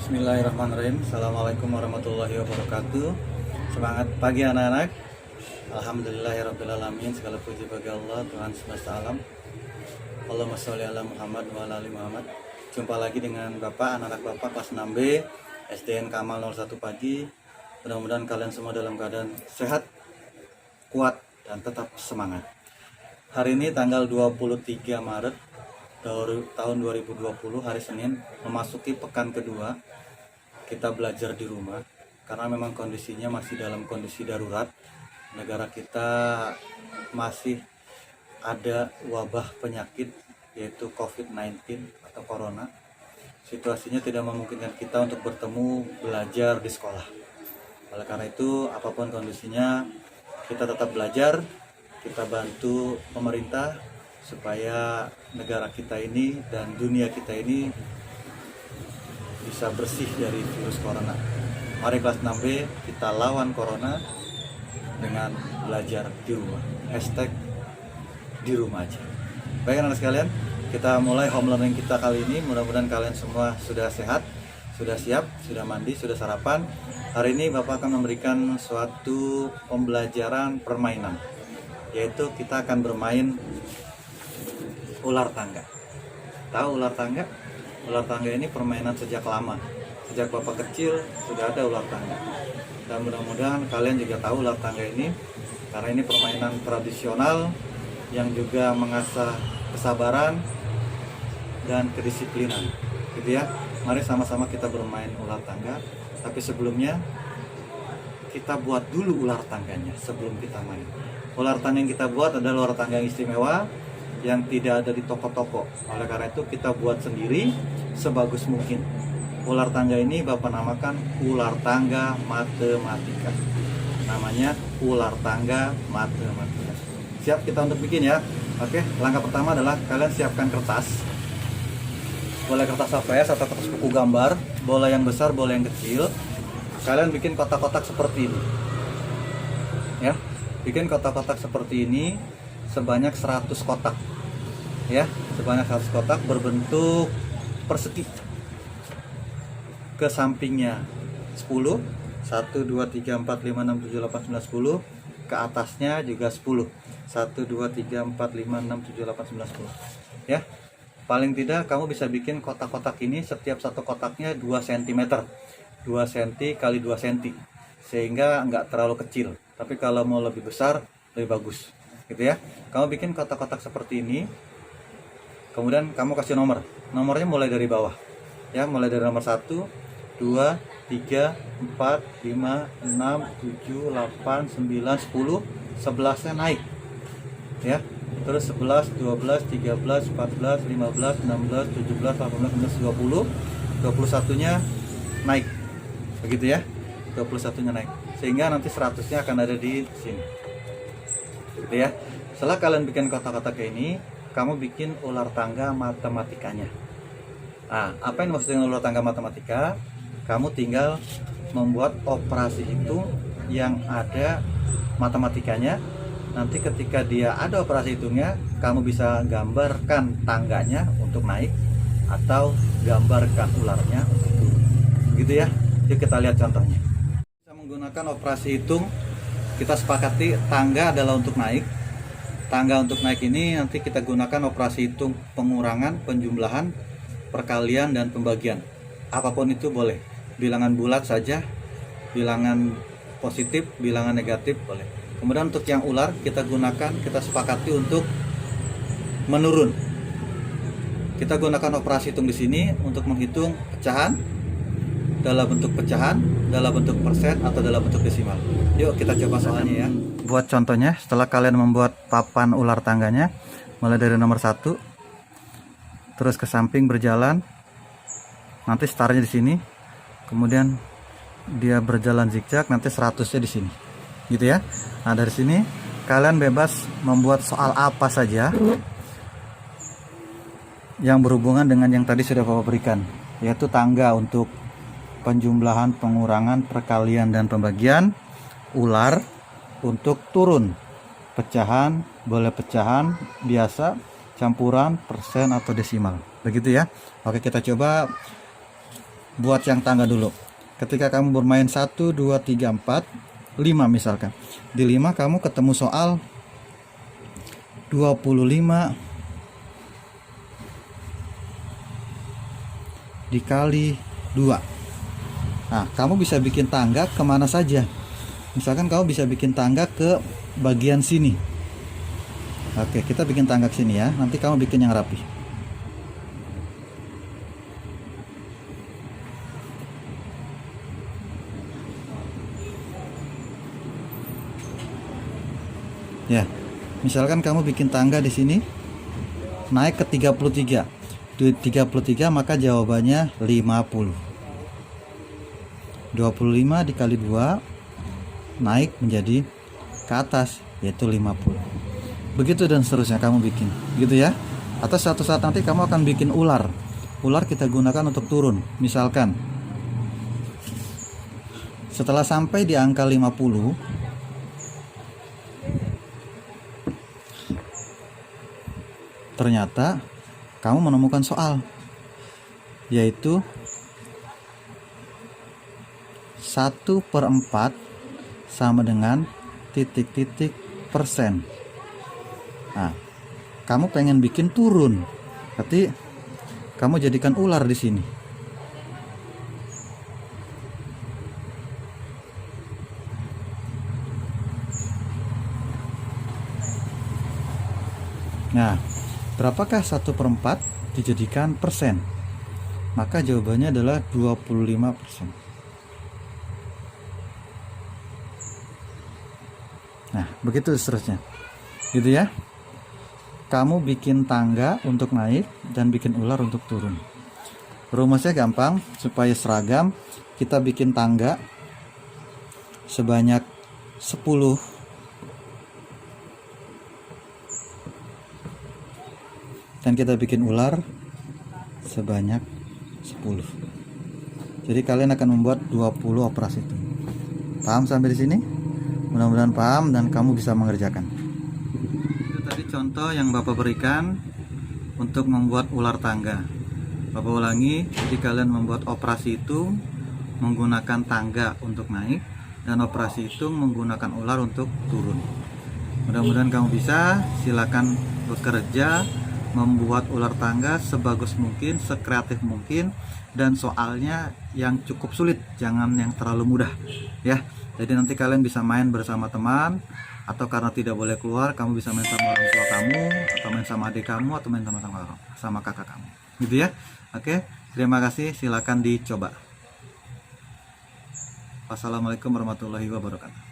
Bismillahirrahmanirrahim. Assalamualaikum warahmatullahi wabarakatuh. Semangat pagi anak-anak. Alhamdulillahirrabbilalamin. Segala puji bagi Allah Tuhan semesta alam. Allahumma sholli ala Muhammad wa ala ali Muhammad. Jumpa lagi dengan Bapak, anak-anak Bapak kelas 6B SDN Kamal 01 Pagi. Mudah-mudahan kalian semua dalam keadaan sehat, kuat, dan tetap semangat. Hari ini tanggal 23 Maret tahun 2020, hari Senin, memasuki pekan kedua kita belajar di rumah karena memang kondisinya masih dalam kondisi darurat. Negara kita masih ada wabah penyakit yaitu COVID-19 atau Corona. Situasinya tidak memungkinkan kita untuk bertemu belajar di sekolah. Oleh karena itu, apapun kondisinya, kita tetap belajar, kita bantu pemerintah supaya negara kita ini dan dunia kita ini bisa bersih dari virus corona. Mari kelas 6B kita lawan corona dengan belajar di rumah. Hashtag di rumah aja. Baik anak sekalian, kita mulai home learning kita kali ini. Mudah-mudahan kalian semua sudah sehat, sudah siap, sudah mandi, sudah sarapan. Hari ini Bapak akan memberikan suatu pembelajaran permainan, yaitu kita akan bermain ular tangga. Tahu ular tangga? Ular tangga ini permainan sejak lama. Sejak Bapak kecil sudah ada ular tangga. Dan mudah-mudahan kalian juga tahu ular tangga ini, karena ini permainan tradisional yang juga mengasah kesabaran dan kedisiplinan. Gitu ya. Mari sama-sama kita bermain ular tangga. Tapi sebelumnya kita buat dulu ular tangganya sebelum kita main. Ular tangga yang kita buat adalah ular tangga yang istimewa, yang tidak ada di toko-toko. Oleh karena itu kita buat sendiri sebagus mungkin. Ular tangga ini Bapak namakan ular tangga matematika. Namanya ular tangga matematika. Siap kita untuk bikin ya? Oke, langkah pertama adalah kalian siapkan kertas. Boleh kertas HVS atau kertas buku gambar, boleh yang besar, boleh yang kecil. Kalian bikin kotak-kotak seperti ini. Ya, bikin kotak-kotak seperti ini sebanyak 100 kotak. Ya, sebanyak 100 kotak berbentuk persegi. Ke sampingnya 10, 1 2 3 4 5 6 7 8 9 10. Ke atasnya juga 10, 1 2 3 4 5 6 7 8 9 10. Ya, paling tidak kamu bisa bikin kotak-kotak ini, setiap satu kotaknya 2 cm 2 cm kali 2 cm, sehingga nggak terlalu kecil. Tapi kalau mau lebih besar lebih bagus, gitu ya. Kamu bikin kotak-kotak seperti ini, kemudian kamu kasih nomornya mulai dari bawah ya, mulai dari nomor 1 2 3 4 5 6 7 8 9 10, 11-nya naik ya, terus 11 12 13 14 15 16 17 18 19 20, 21-nya naik, begitu ya, 21-nya naik, sehingga nanti 100-nya akan ada di sini, gitu ya. Setelah kalian bikin kotak-kotak kayak ini, kamu bikin ular tangga matematikanya. Nah, apa yang maksud dengan ular tangga matematika? Kamu tinggal membuat operasi hitung yang ada matematikanya. Nanti ketika dia ada operasi hitungnya, kamu bisa gambarkan tangganya untuk naik atau gambarkan ularnya untuk turun. Gitu ya. Yuk kita lihat contohnya. Kita menggunakan operasi hitung, kita sepakati tangga adalah untuk naik. Tangga untuk naik ini nanti kita gunakan operasi hitung pengurangan, penjumlahan, perkalian, dan pembagian. Apapun itu boleh. Bilangan bulat saja, bilangan positif, bilangan negatif boleh. Kemudian untuk yang ular kita gunakan, kita sepakati untuk menurun. Kita gunakan operasi hitung di sini untuk menghitung pecahan dalam bentuk pecahan, dalam bentuk persen, atau dalam bentuk desimal. Yuk kita coba soalnya ya. Buat contohnya, setelah kalian membuat papan ular tangganya, mulai dari nomor 1 terus ke samping berjalan, nanti startnya di sini, kemudian dia berjalan zigzag, nanti 100-nya di sini, gitu ya. Nah, dari sini kalian bebas membuat soal apa saja yang berhubungan dengan yang tadi sudah Bapak berikan, yaitu tangga untuk penjumlahan, pengurangan, perkalian, dan pembagian, ular untuk turun, pecahan, boleh pecahan biasa, campuran, persen, atau desimal, begitu ya. Oke, kita coba buat yang tangga dulu. Ketika kamu bermain 1, 2, 3, 4, 5 misalkan. Di 5 kamu ketemu soal 25 dikali 2. Nah, kamu bisa bikin tangga kemana saja. Misalkan kamu bisa bikin tangga ke bagian sini. Oke, kita bikin tangga ke sini ya. Nanti kamu bikin yang rapi. Ya, misalkan kamu bikin tangga di sini, naik ke 33. Di 33 maka jawabannya 50. 25 dikali 2 naik menjadi ke atas, yaitu 50. Begitu dan seterusnya kamu bikin, gitu ya. Atau suatu saat nanti kamu akan bikin ular. Ular kita gunakan untuk turun. Misalkan setelah sampai di angka 50, ternyata kamu menemukan soal, yaitu 1/4 sama dengan titik-titik persen. Nah, kamu pengen bikin turun, berarti kamu jadikan ular di sini. Nah, berapakah 1/4 dijadikan persen? Maka jawabannya adalah 25%. Nah, begitu seterusnya. Gitu ya. Kamu bikin tangga untuk naik dan bikin ular untuk turun. Rumusnya gampang, supaya seragam kita bikin tangga sebanyak 10 dan kita bikin ular sebanyak 10. Jadi kalian akan membuat 20 operasi itu. Paham sampai di sini? Mudah-mudahan paham dan kamu bisa mengerjakan. Itu tadi contoh yang Bapak berikan untuk membuat ular tangga. Bapak ulangi, jadi kalian membuat operasi itu menggunakan tangga untuk naik dan operasi itu menggunakan ular untuk turun. Mudah-mudahan kamu bisa. Silakan bekerja membuat ular tangga sebagus mungkin, sekreatif mungkin, dan soalnya yang cukup sulit, jangan yang terlalu mudah ya. Jadi nanti kalian bisa main bersama teman, atau karena tidak boleh keluar, kamu bisa main sama orang tua kamu, atau main sama adik kamu, atau main sama kakak kamu, gitu ya. Oke, terima kasih, silakan dicoba. Wassalamualaikum warahmatullahi wabarakatuh.